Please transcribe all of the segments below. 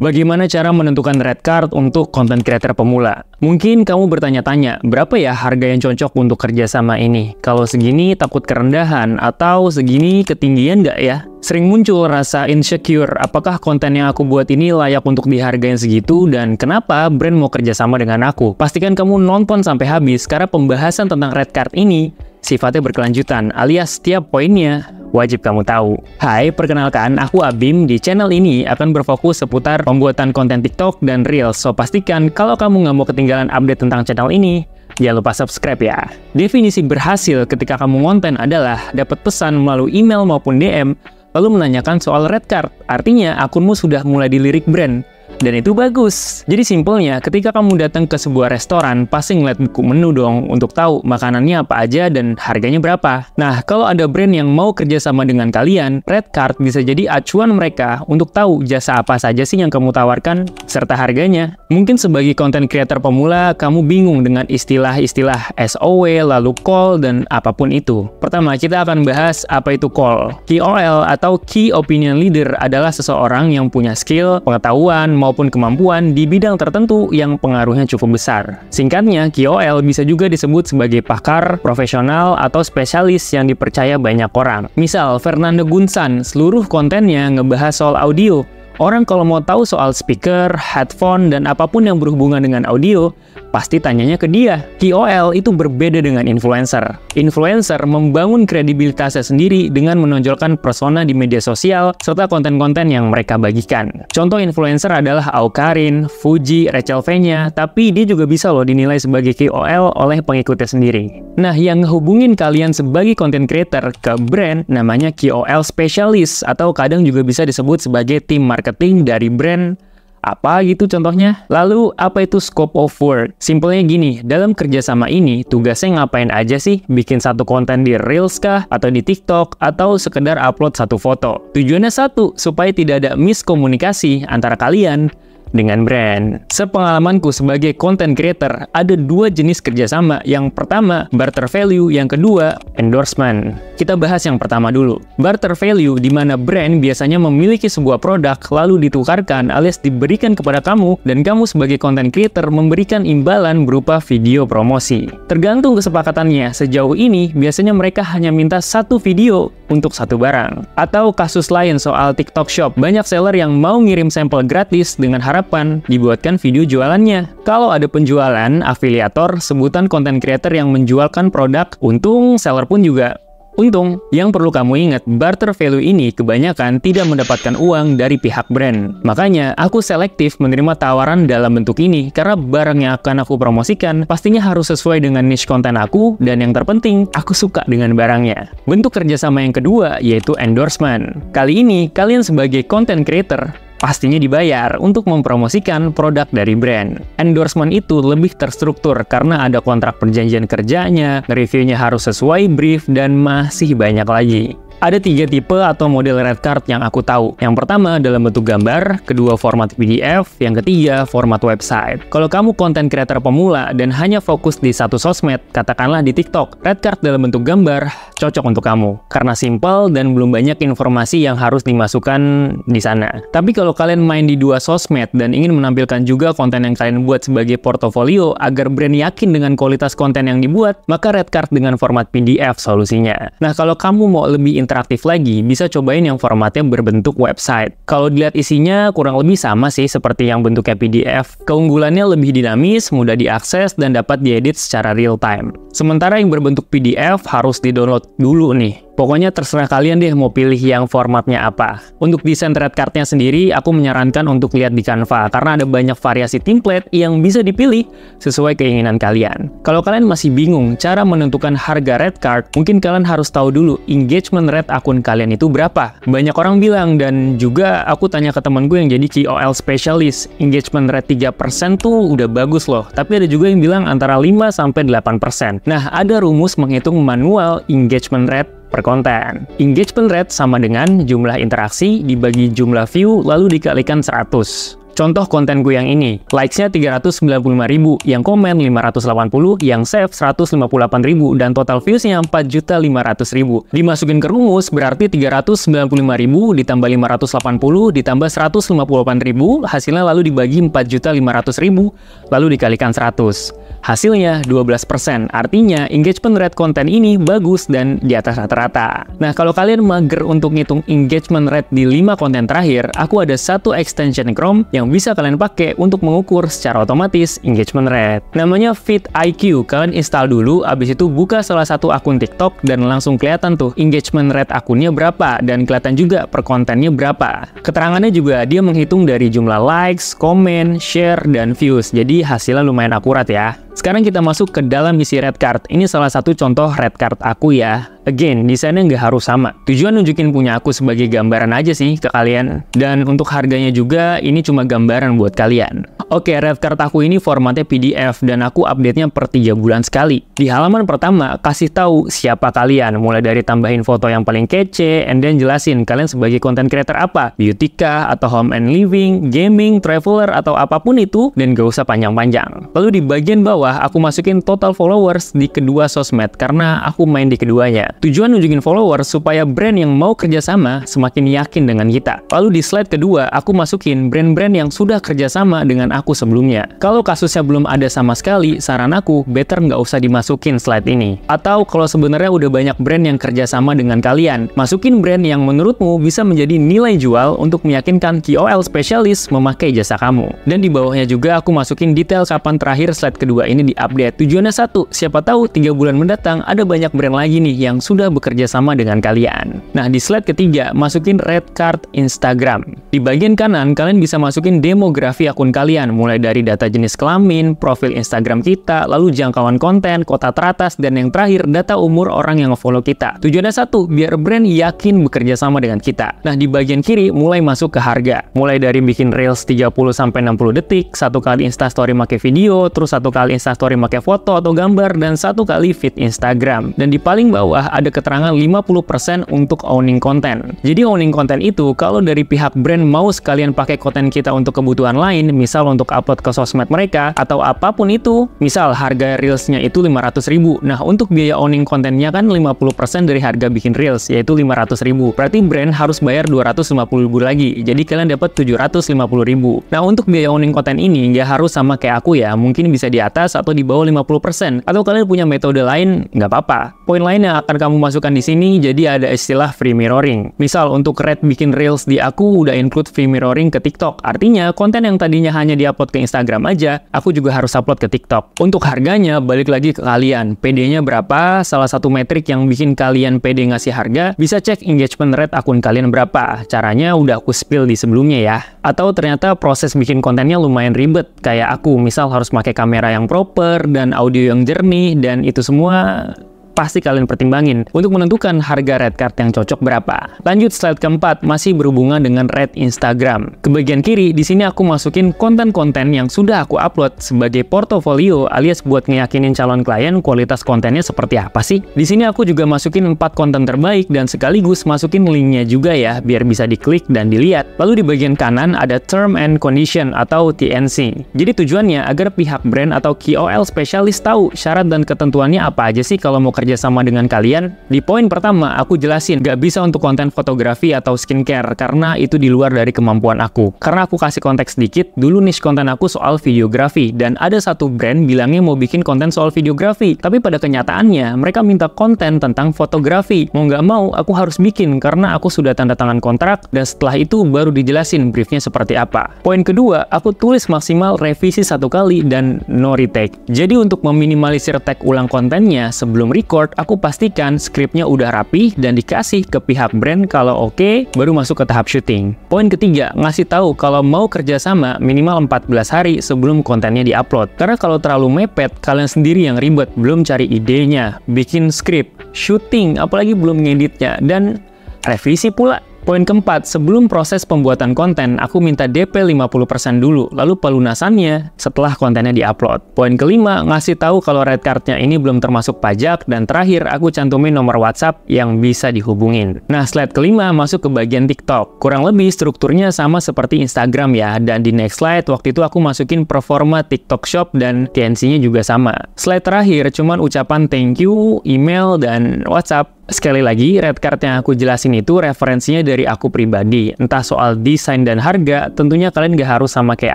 Bagaimana cara menentukan red card untuk content creator pemula? Mungkin kamu bertanya-tanya, berapa ya harga yang cocok untuk kerjasama ini? Kalau segini takut kerendahan, atau segini ketinggian nggak ya? Sering muncul rasa insecure, apakah konten yang aku buat ini layak untuk dihargain segitu, dan kenapa brand mau kerjasama dengan aku? Pastikan kamu nonton sampai habis, karena pembahasan tentang red card ini sifatnya berkelanjutan, alias setiap poinnya wajib kamu tahu. Hai, perkenalkan, aku Abim. Di channel ini akan berfokus seputar pembuatan konten TikTok dan Reels. So, pastikan kalau kamu nggak mau ketinggalan update tentang channel ini, jangan lupa subscribe ya. Definisi berhasil ketika kamu konten adalah dapat pesan melalui email maupun DM, lalu menanyakan soal red card. Artinya, akunmu sudah mulai dilirik brand. Dan itu bagus. Jadi simpelnya, ketika kamu datang ke sebuah restoran, pasti ngeliat buku menu dong untuk tahu makanannya apa aja dan harganya berapa. Nah, kalau ada brand yang mau kerjasama dengan kalian, red card bisa jadi acuan mereka untuk tahu jasa apa saja sih yang kamu tawarkan, serta harganya. Mungkin sebagai content creator pemula, kamu bingung dengan istilah-istilah SOW, lalu call, dan apapun itu. Pertama, kita akan bahas apa itu call. KOL atau Key Opinion Leader adalah seseorang yang punya skill, pengetahuan, maupun kemampuan di bidang tertentu yang pengaruhnya cukup besar. Singkatnya, KOL bisa juga disebut sebagai pakar, profesional, atau spesialis yang dipercaya banyak orang. Misal, Fernando Gunsan, seluruh kontennya ngebahas soal audio. Orang kalau mau tahu soal speaker, headphone, dan apapun yang berhubungan dengan audio, pasti tanyanya ke dia. KOL itu berbeda dengan influencer. Influencer membangun kredibilitasnya sendiri dengan menonjolkan persona di media sosial serta konten-konten yang mereka bagikan. Contoh influencer adalah Awkarin, Fuji, Rachel Fenya, tapi dia juga bisa loh dinilai sebagai KOL oleh pengikutnya sendiri. Nah, yang ngehubungin kalian sebagai content creator ke brand namanya KOL specialist, atau kadang juga bisa disebut sebagai tim marketing dari brand. Apa gitu contohnya? Lalu, apa itu scope of work? Simpelnya gini, dalam kerjasama ini, tugasnya ngapain aja sih? Bikin satu konten di Reels kah? Atau di TikTok? Atau sekedar upload satu foto? Tujuannya satu, supaya tidak ada miskomunikasi antara kalian dengan brand. Sepengalamanku sebagai content creator, ada dua jenis kerjasama. Yang pertama, barter value. Yang kedua, endorsement. Kita bahas yang pertama dulu. Barter value, di mana brand biasanya memiliki sebuah produk, lalu ditukarkan alias diberikan kepada kamu, dan kamu sebagai content creator memberikan imbalan berupa video promosi. Tergantung kesepakatannya. Sejauh ini, biasanya mereka hanya minta satu video untuk satu barang. Atau kasus lain soal TikTok Shop, banyak seller yang mau ngirim sampel gratis dengan harapan dibuatkan video jualannya. Kalau ada penjualan, afiliator, sebutan content creator yang menjualkan produk, untung seller pun juga untung. Yang perlu kamu ingat, barter value ini kebanyakan tidak mendapatkan uang dari pihak brand. Makanya, aku selektif menerima tawaran dalam bentuk ini, karena barang yang akan aku promosikan pastinya harus sesuai dengan niche konten aku, dan yang terpenting, aku suka dengan barangnya. Bentuk kerjasama yang kedua yaitu endorsement. Kali ini, kalian sebagai content creator pastinya dibayar untuk mempromosikan produk dari brand. Endorsement itu lebih terstruktur karena ada kontrak perjanjian kerjanya, reviewnya harus sesuai brief, dan masih banyak lagi. Ada 3 tipe atau model red card yang aku tahu. Yang pertama dalam bentuk gambar, kedua format PDF, yang ketiga format website. Kalau kamu konten creator pemula dan hanya fokus di satu sosmed, katakanlah di TikTok, red card dalam bentuk gambar cocok untuk kamu karena simple dan belum banyak informasi yang harus dimasukkan di sana. Tapi kalau kalian main di 2 sosmed dan ingin menampilkan juga konten yang kalian buat sebagai portofolio agar brand yakin dengan kualitas konten yang dibuat, maka red card dengan format PDF solusinya. Nah, kalau kamu mau lebih interaktif lagi, bisa cobain yang formatnya berbentuk website. Kalau dilihat isinya kurang lebih sama sih seperti yang bentuknya PDF. Keunggulannya lebih dinamis, mudah diakses, dan dapat diedit secara real time. Sementara yang berbentuk PDF harus di-download dulu nih. Pokoknya terserah kalian deh mau pilih yang formatnya apa. Untuk desain red card-nya sendiri, aku menyarankan untuk lihat di Canva, karena ada banyak variasi template yang bisa dipilih sesuai keinginan kalian. Kalau kalian masih bingung cara menentukan harga red card, mungkin kalian harus tahu dulu engagement rate akun kalian itu berapa. Banyak orang bilang, dan juga aku tanya ke temen gue yang jadi KOL specialist, engagement rate 3% tuh udah bagus loh. Tapi ada juga yang bilang antara 5-8%. Nah, ada rumus menghitung manual engagement rate per konten. Engagement rate sama dengan jumlah interaksi dibagi jumlah view lalu dikalikan 100. Contoh kontenku yang ini, likes-nya 395.000, yang komen 580, yang save 158.000, dan total views-nya 4.500.000. Dimasukin ke rumus, berarti 395.000 ditambah 580 ditambah 158.000, hasilnya lalu dibagi 4.500.000, lalu dikalikan 100. Hasilnya 12%, artinya engagement rate konten ini bagus dan di atas rata-rata. Nah, kalau kalian mager untuk ngitung engagement rate di 5 konten terakhir, aku ada satu extension Chrome yang bisa kalian pakai untuk mengukur secara otomatis engagement rate. Namanya vidIQ. Kalian install dulu, abis itu buka salah satu akun TikTok dan langsung kelihatan tuh engagement rate akunnya berapa dan kelihatan juga per kontennya berapa. Keterangannya juga dia menghitung dari jumlah likes, komen, share, dan views. Jadi hasilnya lumayan akurat ya. Sekarang kita masuk ke dalam isi red card. Ini salah satu contoh red card aku ya. Again, desainnya nggak harus sama. Tujuan nunjukin punya aku sebagai gambaran aja sih ke kalian. Dan untuk harganya juga, ini cuma gambaran buat kalian. Oke, red card aku ini formatnya PDF dan aku update-nya per 3 bulan sekali. Di halaman pertama, kasih tahu siapa kalian. Mulai dari tambahin foto yang paling kece, and then jelasin kalian sebagai content creator apa. Beauty kah, atau home and living, gaming, traveler, atau apapun itu, dan gak usah panjang-panjang. Lalu di bagian bawah, aku masukin total followers di kedua sosmed karena aku main di keduanya. Tujuan nunjukin followers supaya brand yang mau kerjasama semakin yakin dengan kita. Lalu di slide kedua, aku masukin brand-brand yang sudah kerjasama dengan aku sebelumnya. Kalau kasusnya belum ada sama sekali, saran aku better nggak usah dimasukin slide ini. Atau kalau sebenarnya udah banyak brand yang kerjasama dengan kalian, masukin brand yang menurutmu bisa menjadi nilai jual untuk meyakinkan KOL spesialis memakai jasa kamu. Dan di bawahnya juga aku masukin detail kapan terakhir slide kedua ini diupdate. Tujuannya satu, siapa tahu 3 bulan mendatang ada banyak brand lagi nih yang sudah bekerja sama dengan kalian. Nah, di slide ketiga, masukin red card Instagram. Di bagian kanan, kalian bisa masukin demografi akun kalian, mulai dari data jenis kelamin, profil Instagram kita, lalu jangkauan konten, kota teratas, dan yang terakhir, data umur orang yang nge-follow kita. Tujuannya satu, biar brand yakin bekerja sama dengan kita. Nah, di bagian kiri, mulai masuk ke harga. Mulai dari bikin Reels 30-60 detik, 1 kali Instastory make video, terus 1 kali Instastory make foto atau gambar, dan 1 kali feed Instagram. Dan di paling bawah, ada keterangan 50% untuk owning konten. Jadi owning konten itu, kalau dari pihak brand mau sekalian pakai konten kita untuk kebutuhan lain, misal untuk upload ke sosmed mereka, atau apapun itu, misal harga Reels-nya itu 500.000. Nah, untuk biaya owning kontennya kan 50% dari harga bikin Reels, yaitu 500.000. Berarti brand harus bayar 250.000 lagi. Jadi kalian dapat 750.000. Nah, untuk biaya owning konten ini nggak harus sama kayak aku ya. Mungkin bisa di atas atau di bawah 50%. Atau kalian punya metode lain, nggak apa-apa. Poin lain yang akan kamu masukkan di sini, jadi ada istilah free mirroring. Misal untuk red bikin Reels di aku udah include free mirroring ke TikTok. Artinya konten yang tadinya hanya diupload ke Instagram aja, aku juga harus upload ke TikTok. Untuk harganya, balik lagi ke kalian. PD-nya berapa? Salah satu metrik yang bikin kalian PD ngasih harga, bisa cek engagement rate akun kalian berapa. Caranya udah aku spill di sebelumnya ya. Atau ternyata proses bikin kontennya lumayan ribet, kayak aku, misal harus pakai kamera yang proper, dan audio yang jernih, dan itu semua pasti kalian pertimbangin untuk menentukan harga red card yang cocok berapa. Lanjut slide keempat, masih berhubungan dengan red Instagram. Ke bagian kiri, di sini aku masukin konten-konten yang sudah aku upload sebagai portofolio alias buat ngeyakinin calon klien kualitas kontennya seperti apa sih. Di sini aku juga masukin 4 konten terbaik dan sekaligus masukin linknya juga ya, biar bisa diklik dan dilihat. Lalu di bagian kanan ada term and condition atau TNC. Jadi tujuannya agar pihak brand atau KOL spesialis tahu syarat dan ketentuannya apa aja sih kalau mau kerja sama dengan kalian. Di poin pertama, aku jelasin gak bisa untuk konten fotografi atau skincare karena itu di luar dari kemampuan aku. Karena aku kasih konteks sedikit, dulu niche konten aku soal videografi dan ada satu brand bilangnya mau bikin konten soal videografi, tapi pada kenyataannya mereka minta konten tentang fotografi. Mau gak mau, aku harus bikin karena aku sudah tanda tangan kontrak dan setelah itu baru dijelasin briefnya seperti apa. Poin kedua, aku tulis maksimal revisi 1 kali dan no retake. Jadi untuk meminimalisir tag ulang kontennya sebelum record, aku pastikan skripnya udah rapi dan dikasih ke pihak brand. Kalau oke, baru masuk ke tahap syuting. Poin ketiga, ngasih tahu kalau mau kerjasama minimal 14 hari sebelum kontennya diupload. Karena kalau terlalu mepet, kalian sendiri yang ribet, belum cari idenya, bikin skrip, syuting, apalagi belum ngeditnya, dan revisi pula. Poin keempat, sebelum proses pembuatan konten, aku minta DP 50% dulu, lalu pelunasannya setelah kontennya diupload. Poin kelima, ngasih tahu kalau red card-nya ini belum termasuk pajak, dan terakhir, aku cantumin nomor WhatsApp yang bisa dihubungin. Nah, slide kelima masuk ke bagian TikTok. Kurang lebih strukturnya sama seperti Instagram ya, dan di next slide, waktu itu aku masukin performa TikTok Shop dan TNC-nya juga sama. Slide terakhir, cuman ucapan thank you, email, dan WhatsApp. Sekali lagi, red card yang aku jelasin itu referensinya dari aku pribadi. Entah soal desain dan harga, tentunya kalian gak harus sama kayak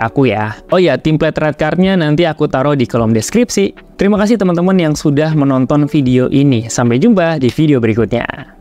aku ya. Oh ya, template red card-nya nanti aku taruh di kolom deskripsi. Terima kasih teman-teman yang sudah menonton video ini. Sampai jumpa di video berikutnya.